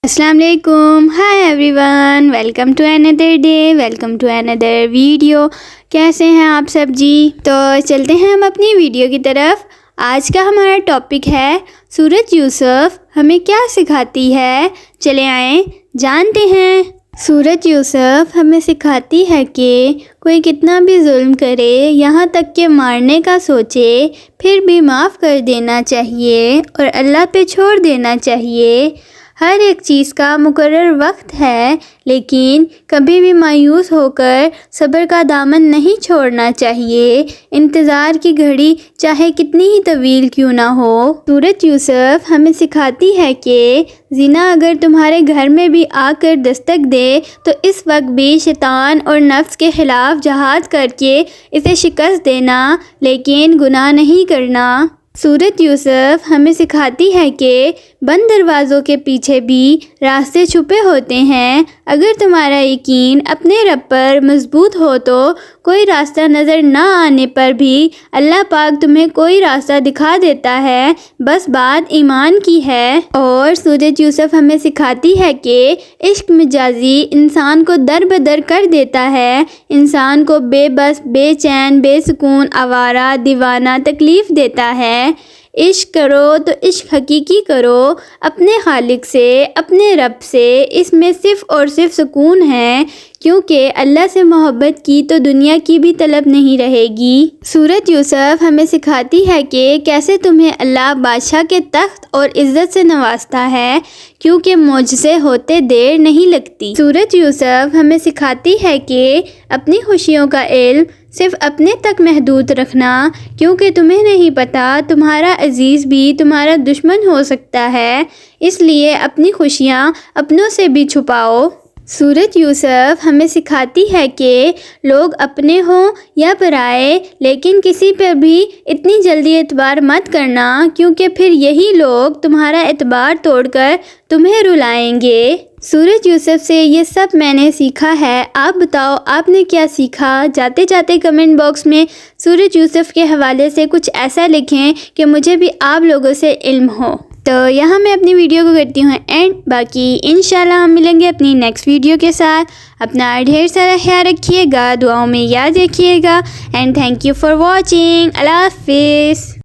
السلام علیکم. Hi everyone, welcome to another day, welcome to another video. کیسے ہیں آپ سب جی؟ تو چلتے ہیں ہم اپنی ویڈیو کی طرف. آج کا ہمارا ٹاپک ہے سورۃ یوسف ہمیں کیا سکھاتی ہے. چلے آئیں جانتے ہیں. سورۃ یوسف ہمیں سکھاتی ہے کہ کوئی کتنا بھی ظلم کرے, یہاں تک کہ مارنے کا سوچے, پھر بھی معاف کر دینا چاہیے اور اللہ پہ چھوڑ دینا چاہیے. ہر ایک چیز کا مقرر وقت ہے, لیکن کبھی بھی مایوس ہو کر صبر کا دامن نہیں چھوڑنا چاہیے. انتظار کی گھڑی چاہے کتنی ہی طویل کیوں نہ ہو. سورۃ یوسف ہمیں سکھاتی ہے کہ زنا اگر تمہارے گھر میں بھی آ کر دستک دے تو اس وقت بھی شیطان اور نفس کے خلاف جہاد کر کے اسے شکست دینا, لیکن گناہ نہیں کرنا. سورۃ یوسف ہمیں سکھاتی ہے کہ بند دروازوں کے پیچھے بھی راستے چھپے ہوتے ہیں. اگر تمہارا یقین اپنے رب پر مضبوط ہو تو کوئی راستہ نظر نہ آنے پر بھی اللہ پاک تمہیں کوئی راستہ دکھا دیتا ہے, بس بات ایمان کی ہے. اور سورۃ یوسف ہمیں سکھاتی ہے کہ عشق مجازی انسان کو در بدر کر دیتا ہے, انسان کو بے بس, بے چین, بے سکون, آوارہ, دیوانہ, تکلیف دیتا ہے. عشق کرو تو عشق حقیقی کرو, اپنے خالق سے, اپنے رب سے. اس میں صرف اور صرف سکون ہے, کیونکہ اللہ سے محبت کی تو دنیا کی بھی طلب نہیں رہے گی. سورۃ یوسف ہمیں سکھاتی ہے کہ کیسے تمہیں اللہ بادشاہ کے تخت اور عزت سے نوازتا ہے, کیونکہ معجزے ہوتے دیر نہیں لگتی. سورۃ یوسف ہمیں سکھاتی ہے کہ اپنی خوشیوں کا علم صرف اپنے تک محدود رکھنا, کیونکہ تمہیں نہیں پتا تمہارا عزیز بھی تمہارا دشمن ہو سکتا ہے, اس لیے اپنی خوشیاں اپنوں سے بھی چھپاؤ. سورۃ یوسف ہمیں سکھاتی ہے کہ لوگ اپنے ہوں یا پرائے, لیکن کسی پر بھی اتنی جلدی اعتبار مت کرنا, کیونکہ پھر یہی لوگ تمہارا اعتبار توڑ کر تمہیں رلائیں گے. سورۃ یوسف سے یہ سب میں نے سیکھا ہے. آپ بتاؤ آپ نے کیا سیکھا؟ جاتے جاتے کمنٹ باکس میں سورۃ یوسف کے حوالے سے کچھ ایسا لکھیں کہ مجھے بھی آپ لوگوں سے علم ہو. تو یہاں میں اپنی ویڈیو کو کرتی ہوں اینڈ. باقی انشاءاللہ ہم ملیں گے اپنی نیکسٹ ویڈیو کے ساتھ. اپنا ڈھیر سارا خیال رکھیے گا, دعاؤں میں یاد رکھیے گا, and thank you for watching. اللہ حافظ.